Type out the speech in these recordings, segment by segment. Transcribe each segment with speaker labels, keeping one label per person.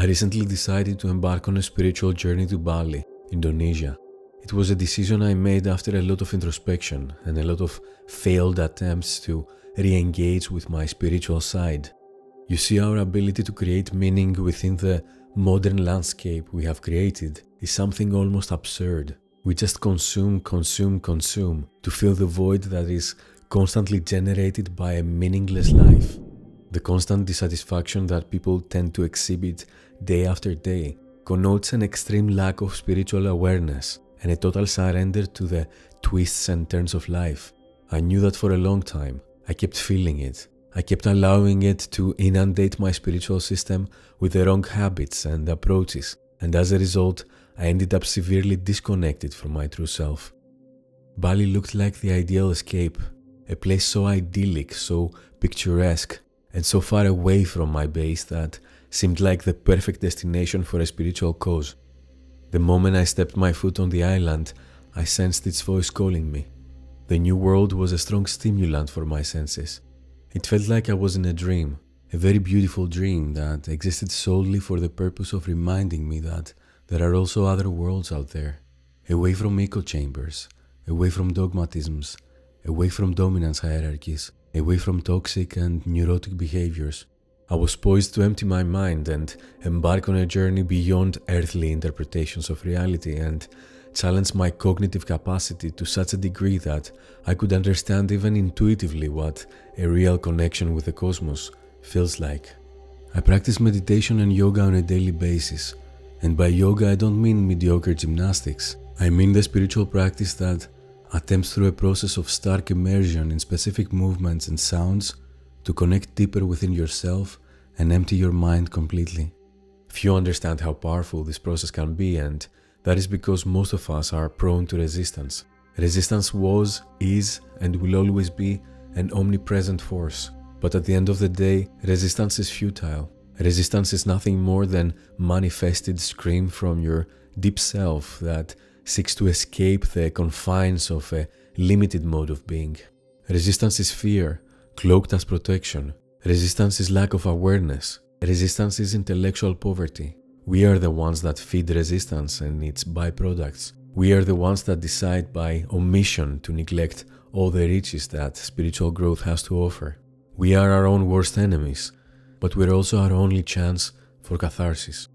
Speaker 1: recently decided to embark on a spiritual journey to Bali, Indonesia. It was a decision I made after a lot of introspection and a lot of failed attempts to re-engage with my spiritual side. You see, our ability to create meaning within the modern landscape we have created is something almost absurd. We just consume to fill the void that is constantly generated by a meaningless life. The constant dissatisfaction that people tend to exhibit day after day connotes an extreme lack of spiritual awareness and a total surrender to the twists and turns of life. I knew that for a long time. I kept feeling it. I kept allowing it to inundate my spiritual system with the wrong habits and approaches, and as a result, I ended up severely disconnected from my true self. Bali looked like the ideal escape, a place so idyllic, so picturesque, and so far away from my base that seemed like the perfect destination for a spiritual cause. The moment I stepped my foot on the island, I sensed its voice calling me. The new world was a strong stimulant for my senses. It felt like I was in a dream, a very beautiful dream that existed solely for the purpose of reminding me that there are also other worlds out there, away from echo chambers, away from dogmatisms, away from dominance hierarchies, away from toxic and neurotic behaviors. I was poised to empty my mind and embark on a journey beyond earthly interpretations of reality and challenge my cognitive capacity to such a degree that I could understand even intuitively what a real connection with the cosmos feels like. I practice meditation and yoga on a daily basis, and by yoga I don't mean mediocre gymnastics. I mean the spiritual practice that attempts through a process of stark immersion in specific movements and sounds to connect deeper within yourself and empty your mind completely. Few understand how powerful this process can be, and that is because most of us are prone to resistance. Resistance was, is, and will always be an omnipresent force. But at the end of the day, resistance is futile. Resistance is nothing more than manifested scream from your deep self that seeks to escape the confines of a limited mode of being. Resistance is fear, cloaked as protection. Resistance is lack of awareness. Resistance is intellectual poverty. We are the ones that feed resistance and its byproducts. We are the ones that decide by omission to neglect all the riches that spiritual growth has to offer. We are our own worst enemies, but we're also our only chance for catharsis.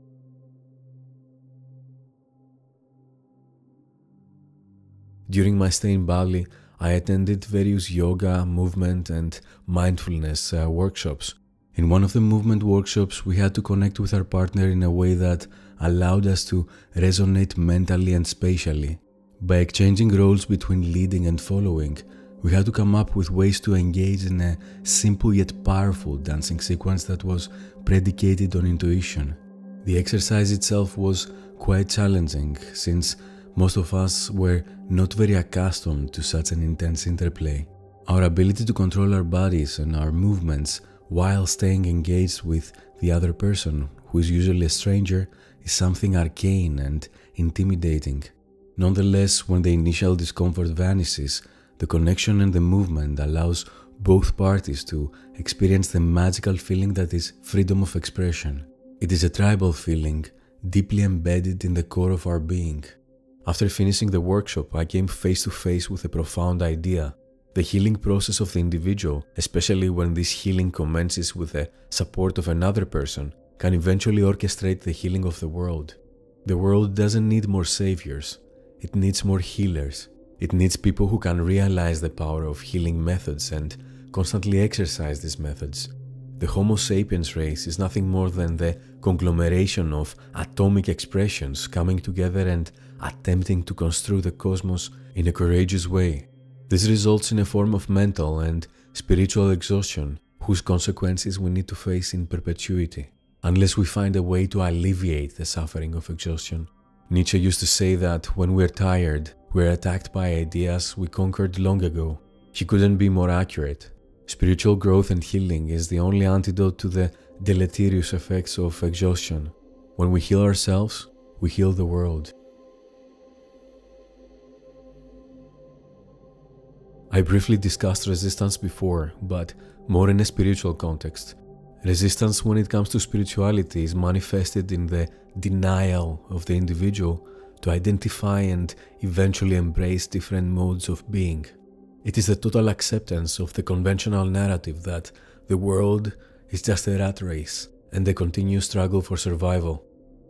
Speaker 1: During my stay in Bali, I attended various yoga, movement, and mindfulness workshops. In one of the movement workshops, we had to connect with our partner in a way that allowed us to resonate mentally and spatially. By exchanging roles between leading and following, we had to come up with ways to engage in a simple yet powerful dancing sequence that was predicated on intuition. The exercise itself was quite challenging, since most of us were not very accustomed to such an intense interplay. Our ability to control our bodies and our movements while staying engaged with the other person, who is usually a stranger, is something arcane and intimidating. Nonetheless, when the initial discomfort vanishes, the connection and the movement allows both parties to experience the magical feeling that is freedom of expression. It is a tribal feeling, deeply embedded in the core of our being. After finishing the workshop, I came face to face with a profound idea. The healing process of the individual, especially when this healing commences with the support of another person, can eventually orchestrate the healing of the world. The world doesn't need more saviors. It needs more healers. It needs people who can realize the power of healing methods and constantly exercise these methods. The Homo sapiens race is nothing more than the conglomeration of atomic expressions coming together and attempting to construe the cosmos in a courageous way. This results in a form of mental and spiritual exhaustion, whose consequences we need to face in perpetuity, unless we find a way to alleviate the suffering of exhaustion. Nietzsche used to say that when we're tired, we're attacked by ideas we conquered long ago. He couldn't be more accurate. Spiritual growth and healing is the only antidote to the deleterious effects of exhaustion. When we heal ourselves, we heal the world. I briefly discussed resistance before, but more in a spiritual context. Resistance when it comes to spirituality is manifested in the denial of the individual to identify and eventually embrace different modes of being. It is the total acceptance of the conventional narrative that the world is just a rat race and a continuous struggle for survival.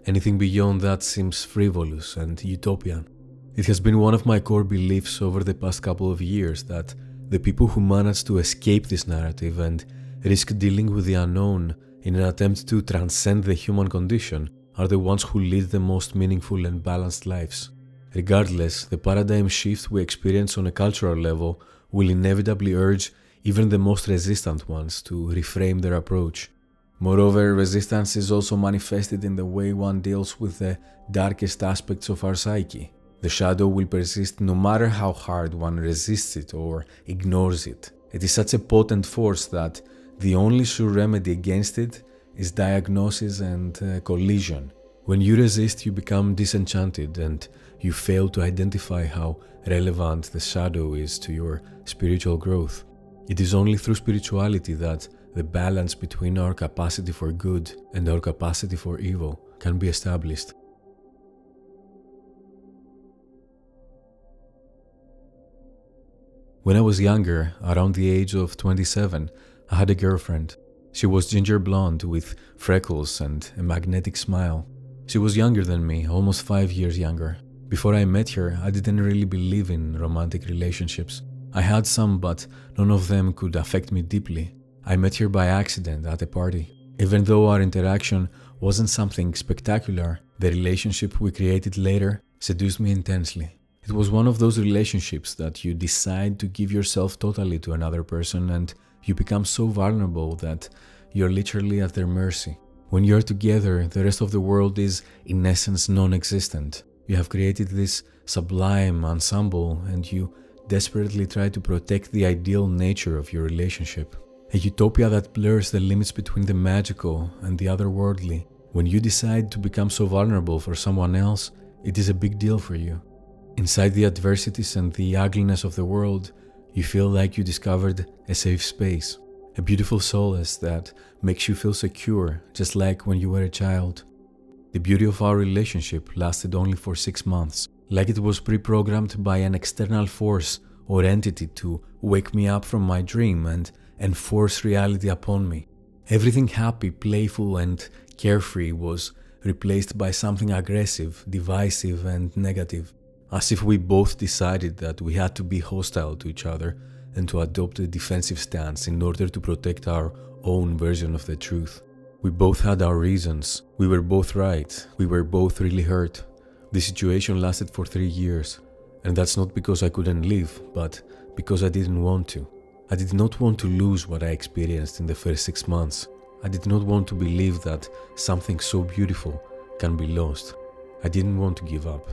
Speaker 1: Anything beyond that seems frivolous and utopian. It has been one of my core beliefs over the past couple of years that the people who manage to escape this narrative and risk dealing with the unknown in an attempt to transcend the human condition are the ones who lead the most meaningful and balanced lives. Regardless, the paradigm shift we experience on a cultural level will inevitably urge even the most resistant ones to reframe their approach. Moreover, resistance is also manifested in the way one deals with the darkest aspects of our psyche. The shadow will persist no matter how hard one resists it or ignores it. It is such a potent force that the only sure remedy against it is diagnosis and collision. When you resist, you become disenchanted and you fail to identify how relevant the shadow is to your spiritual growth. It is only through spirituality that the balance between our capacity for good and our capacity for evil can be established. When I was younger, around the age of 27, I had a girlfriend. She was ginger blonde with freckles and a magnetic smile. She was younger than me, almost 5 years younger. Before I met her, I didn't really believe in romantic relationships. I had some, but none of them could affect me deeply. I met her by accident at a party. Even though our interaction wasn't something spectacular, the relationship we created later seduced me intensely. It was one of those relationships that you decide to give yourself totally to another person and you become so vulnerable that you're literally at their mercy. When you're together, the rest of the world is in essence non-existent. You have created this sublime ensemble and you desperately try to protect the ideal nature of your relationship. A utopia that blurs the limits between the magical and the otherworldly. When you decide to become so vulnerable for someone else, it is a big deal for you. Inside the adversities and the ugliness of the world, you feel like you discovered a safe space, a beautiful solace that makes you feel secure, just like when you were a child. The beauty of our relationship lasted only for 6 months, like it was pre-programmed by an external force or entity to wake me up from my dream and enforce reality upon me. Everything happy, playful and carefree was replaced by something aggressive, divisive and negative. As if we both decided that we had to be hostile to each other and to adopt a defensive stance in order to protect our own version of the truth. We both had our reasons. We were both right. We were both really hurt. The situation lasted for 3 years. And that's not because I couldn't live, but because I didn't want to. I did not want to lose what I experienced in the first 6 months. I did not want to believe that something so beautiful can be lost. I didn't want to give up.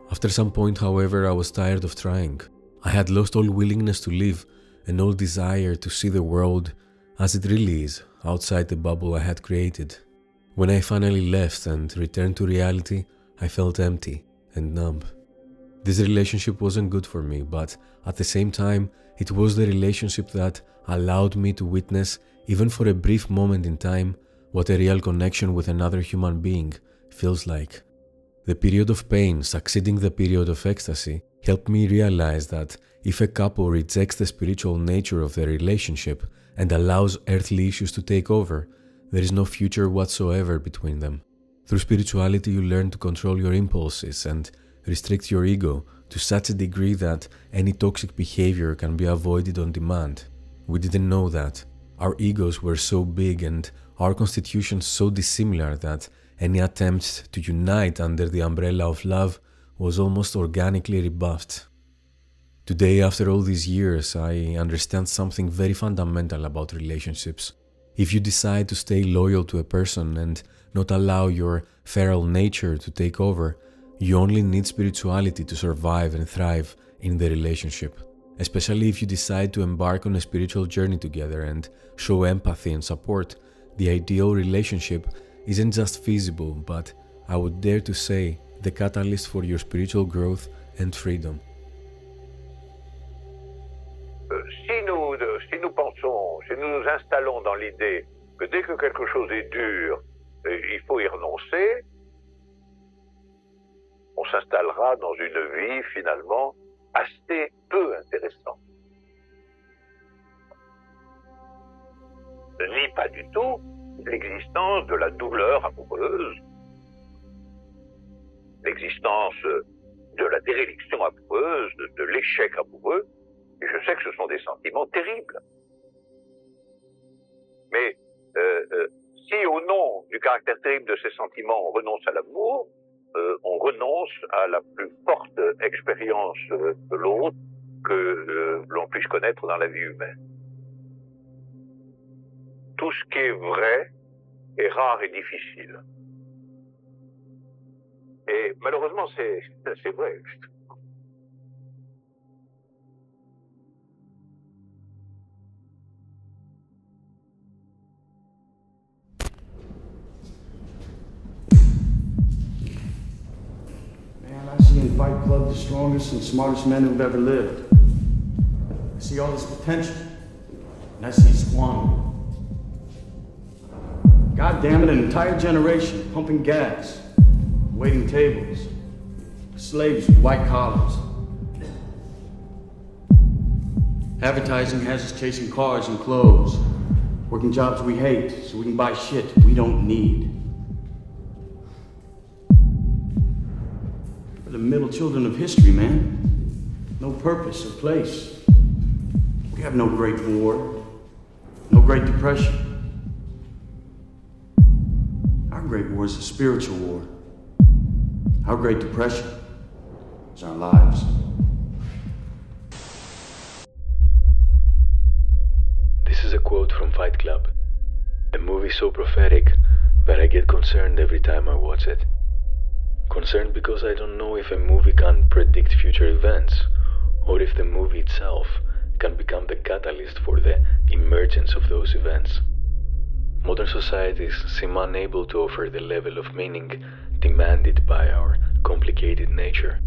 Speaker 1: After some point, however, I was tired of trying. I had lost all willingness to live and all desire to see the world as it really is, outside the bubble I had created. When I finally left and returned to reality, I felt empty and numb. This relationship wasn't good for me, but at the same time, it was the relationship that allowed me to witness, even for a brief moment in time, what a real connection with another human being feels like. The period of pain succeeding the period of ecstasy helped me realize that if a couple rejects the spiritual nature of their relationship and allows earthly issues to take over, there is no future whatsoever between them. Through spirituality, you learn to control your impulses and restrict your ego to such a degree that any toxic behavior can be avoided on demand. We didn't know that. Our egos were so big and our constitutions so dissimilar that any attempt to unite under the umbrella of love was almost organically rebuffed. Today, after all these years, I understand something very fundamental about relationships. If you decide to stay loyal to a person and not allow your feral nature to take over, you only need spirituality to survive and thrive in the relationship. Especially if you decide to embark on a spiritual journey together and show empathy and support, the ideal relationship isn't just feasible, but I would dare to say the catalyst for your spiritual growth and freedom.
Speaker 2: Si nous pensons, si nous nous installons dans l'idée que dès que quelque chose est dur, il faut y renoncer, on s'installera dans une vie finalement assez peu intéressante. Ni pas du tout l'existence de la douleur amoureuse, l'existence de la déréliction amoureuse, de l'échec amoureux, et je sais que ce sont des sentiments terribles. Mais si au nom du caractère terrible de ces sentiments on renonce à l'amour, on renonce à la plus forte expérience de l'autre que l'on puisse connaître dans la vie humaine. Tout ce qui est vrai est rare et difficile. Et malheureusement, c'est vrai.
Speaker 3: Man, I see in Fight Club the strongest and smartest men who've ever lived. I see all this potential, and I see squandered. God damn it, an entire generation pumping gas, waiting tables, slaves with white collars. Advertising has us chasing cars and clothes, working jobs we hate so we can buy shit we don't need. We're the middle children of history, man. No purpose or place. We have no Great War, no Great Depression. Our Great War is a spiritual war. Our Great Depression is our lives.
Speaker 1: This is a quote from Fight Club. A movie so prophetic that I get concerned every time I watch it. Concerned because I don't know if a movie can predict future events, or if the movie itself can become the catalyst for the emergence of those events. Modern societies seem unable to offer the level of meaning demanded by our complicated nature.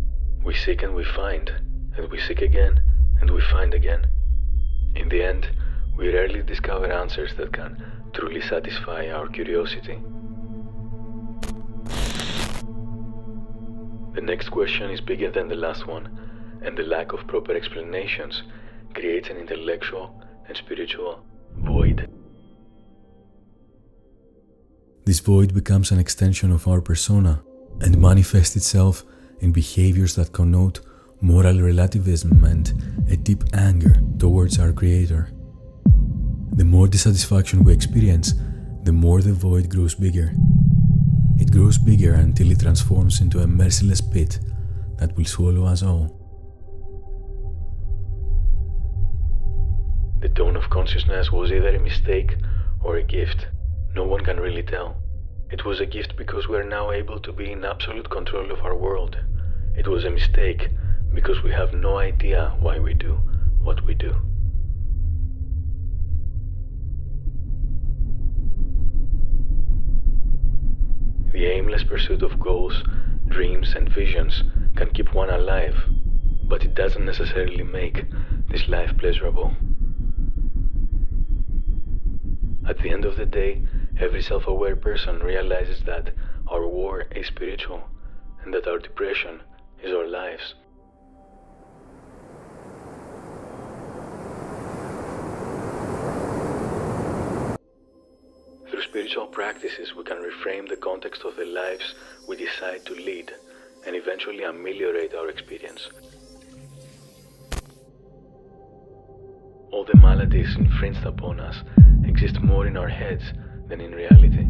Speaker 1: We seek and we find, and we seek again, and we find again. In the end, we rarely discover answers that can truly satisfy our curiosity. The next question is bigger than the last one, and the lack of proper explanations creates an intellectual and spiritual void. This void becomes an extension of our persona and manifests itself in behaviors that connote moral relativism and a deep anger towards our Creator. The more dissatisfaction we experience, the more the void grows bigger. It grows bigger until it transforms into a merciless pit that will swallow us all. The dawn of consciousness was either a mistake or a gift. No one can really tell. It was a gift because we are now able to be in absolute control of our world. It was a mistake because we have no idea why we do what we do. The aimless pursuit of goals, dreams and visions can keep one alive, but it doesn't necessarily make this life pleasurable. At the end of the day, every self-aware person realizes that our war is spiritual and that our depression is our lives. Through spiritual practices, we can reframe the context of the lives we decide to lead and eventually ameliorate our experience. All the maladies infringed upon us exist more in our heads than in reality.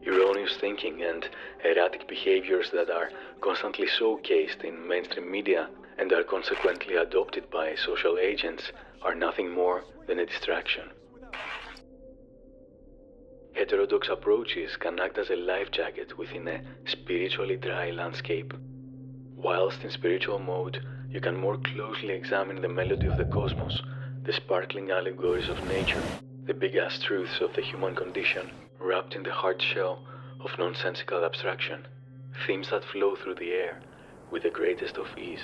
Speaker 1: Erroneous thinking and erratic behaviors that are constantly showcased in mainstream media and are consequently adopted by social agents are nothing more than a distraction. Heterodox approaches can act as a life jacket within a spiritually dry landscape. Whilst in spiritual mode, you can more closely examine the melody of the cosmos, the sparkling allegories of nature, the big-ass truths of the human condition, wrapped in the hard shell of nonsensical abstraction, themes that flow through the air with the greatest of ease.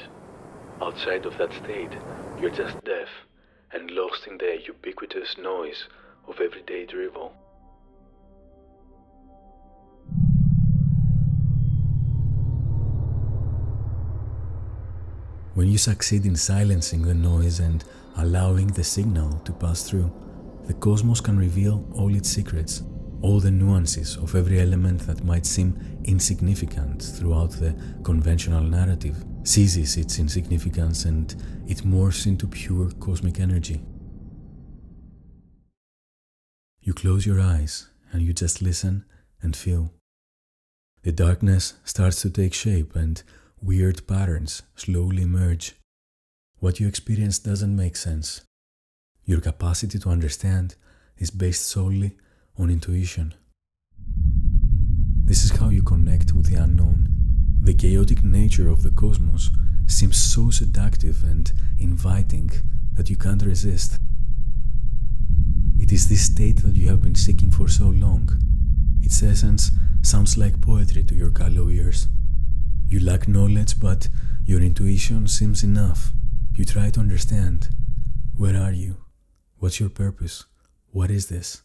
Speaker 1: Outside of that state, you're just deaf, and lost in the ubiquitous noise of everyday drivel. When you succeed in silencing the noise and allowing the signal to pass through, the cosmos can reveal all its secrets, all the nuances of every element that might seem insignificant throughout the conventional narrative seizes its insignificance and it morphs into pure cosmic energy. You close your eyes and you just listen and feel. The darkness starts to take shape and weird patterns slowly emerge. What you experience doesn't make sense. Your capacity to understand is based solely on intuition. This is how you connect with the unknown. The chaotic nature of the cosmos seems so seductive and inviting that you can't resist. It is this state that you have been seeking for so long. Its essence sounds like poetry to your callow ears. You lack knowledge, but your intuition seems enough. You try to understand. Where are you? What's your purpose? What is this?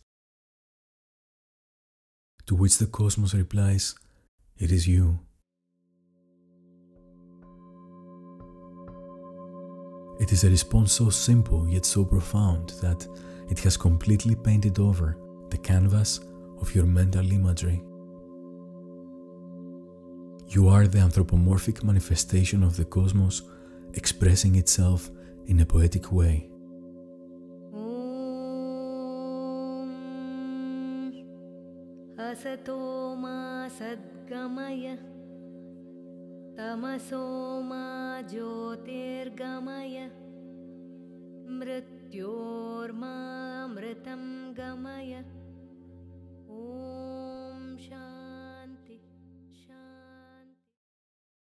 Speaker 1: To which the cosmos replies, it is you. It is a response so simple yet so profound that it has completely painted over the canvas of your mental imagery. You are the anthropomorphic manifestation of the cosmos expressing itself in a poetic way.
Speaker 4: Asato ma sadgamaya tamaso ma jyotirgamaya mrityorma